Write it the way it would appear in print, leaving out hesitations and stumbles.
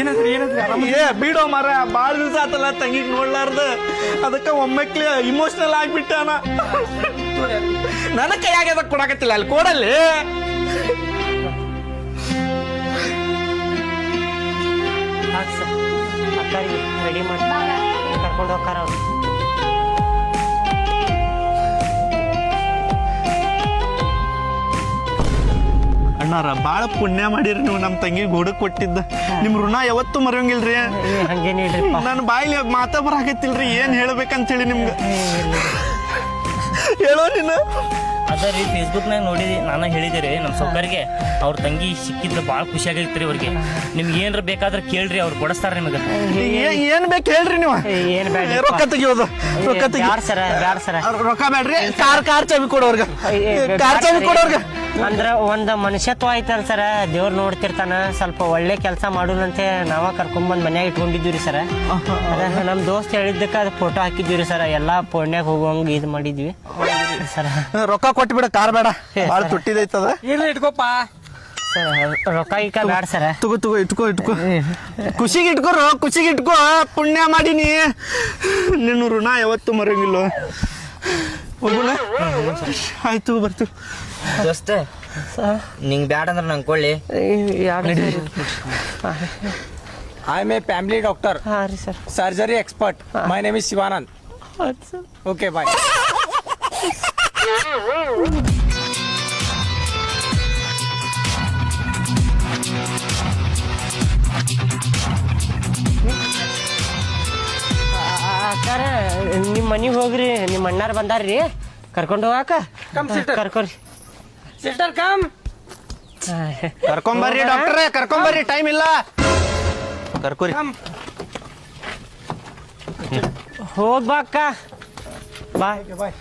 ಏನಾದ್ರಿ ಬಿಡೋ ಮರ ಬಾಳ ದಿವಸ ಆತಲ್ಲ ತಂಗಿಗ್ ನೋಡ್ಲಾರ್ದ ಅದಕ್ಕ ಒಮ್ಮೆಕ್ಲಿ ಇಮೋಷನಲ್ ಆಗ್ಬಿಟ್ಟಾನ. ನನ್ನ ಕೈಯಾಗ ಅದಕ್ಕೆ ಕೊಡಕತ್ತಿಲ್ಲ ಅಲ್ಲಿ ಕೊಡಲ್ಲಿ. ರೆಡಿ ಮಾಡಿ ಕರ್ಕೊಂಡು ಹೋಗ್ತಾರ ಅವ್ರು. ಅಣ್ಣಾರ ಬಾಳ ಪುಣ್ಯ ಮಾಡಿರಿ ನೀವು ನಮ್ಮ ತಂಗಿ ಹುಡುಕ್ ಕೊಟ್ಟಿದ್ದ. ನಿಮ್ ಋಣ ಯಾವತ್ತೂ ಮರೆಯಂಗಿಲ್ರಿ. ಹಂಗೇನಿಲ್ರಿ, ನನ್ನ ಬಾಯಿಲಿ ಮಾತಾ ಬರಾಕತ್ತಿಲ್ರಿ. ಏನ್ ಹೇಳ್ಬೇಕಂತೇಳಿ ನಿಮ್ಗೆ ಹೇಳೋ ನೀನು. ಅದ ರೀ ಫೇಸ್ಬುಕ್ನಾಗ ನೋಡಿದಿ, ನಾನು ಹೇಳಿದೆ ನಮ್ಮ ಸೊಕ್ಕರಿಗೆ ಅವ್ರ ತಂಗಿ ಸಿಕ್ಕಿದ್ರೆ ಭಾಳ ಖುಷಿ ಆಗೈತ್ರಿ ಅವ್ರಿಗೆ. ನಿಮ್ಗೆ ಏನ್ರ ಬೇಕಾದ್ರೆ ಕೇಳ್ರಿ, ಅವ್ರು ಕೊಡಿಸ್ತಾರ ನಿಮಗೆ. ಏನ್ ಬೇಕು ಹೇಳ್ರಿ ನೀವು. ಏನ್ ಬೇಡ, ರೊಕ್ಕ ತೆಗಿಯೋದು. ರೊಕ್ಕ ತೆಗಿ. ಬ್ಯಾಡ ಸರ, ರೊಕ್ಕ ಬೇಡ್ರಿ. ಕಾರ್ ಚಾವಿ ಕೊಡೋರ್ಗ. ಕಾರ್ ಚಾವಿ ಕೊಡೋರ್ಗ. ಅಂದ್ರ ಒಂದ್ ಮನುಷ್ಯತ್ವ ಐತಲ್ ಸರ, ದೇವ್ರು ನೋಡ್ತಿರ್ತಾನ. ಸ್ವಲ್ಪ ಒಳ್ಳೆ ಕೆಲಸ ಮಾಡೋಣಂತೆ ನಾವ ಕರ್ಕೊಂಬಂದ್ ಮನ್ಯಾಗ ಇಟ್ಕೊಂಡಿದ್ವಿ ಸರ. ನಮ್ ದೋಸ್ತ್ ಹೇಳಿದ್ದಕ್ಕ ಅದ್ ಫೋಟೋ ಹಾಕಿದ್ವಿ ಸರ. ಎಲ್ಲಾ ಪುಣ್ಯಾಗ ಹೋಗುವಂಗ ಇದ್ ಮಾಡಿದ್ವಿ ಸರ. ರೊಕ್ಕ ಕೊಟ್ಬಿಡ, ಕಾರ್ ಬೇಡ, ಬಾಳ ತುಟ್ಟಿದೈತದ. ಇಲ್ಲ ಇಟ್ಕೋಪ ಸರ್, ರೊಕ್ಕ ಈಗ ಬ್ಯಾಡ ಸರ. ಇಟ್ಕೋ ಖುಷಿಗೆ ಇಟ್ಕೋ. ಪುಣ್ಯ ಮಾಡೀನಿ. ನಿನ್ನ ಋಣ ಯಾವತ್ತು ಮರಂಗಿಲ್ಲ. ಹೋಗೋಣ. ಆಯ್ತು, ಬರ್ತೀವಿ. ದೋಸ್ತ ನಿಂಗೆ ಬ್ಯಾಡ ಅಂದ್ರೆ ನಂಗೆ ಕೊಳ್ಳಿ. I am a family doctor, surgery expert. My name is Shivanand. Okay boy. Sir, ನಿಮ್ಮ ಮನೆಗೆ ಹೋಗ್ರಿ, ನಿಮ್ಮ ಅಣ್ಣಾರ ಬಂದಾರ್ರಿ ಕರ್ಕೊಂಡು ಹೋಗಾಕ. ಕರ್ಕೊರಿ ಸಿಸ್ಟರ್ ಕಮ್. ಕರ್ಕೊಂಬರ್ರಿ ಡಾಕ್ಟ್ರೇ, ಕರ್ಕೊಂಬರ್ರಿ, ಟೈಮ್ ಇಲ್ಲ. ಕರ್ಕೊರಿ. ಹೋಗ್ ಬಾ ಅಕ್ಕ. ಬಾಯ್. ಬಾಯ್.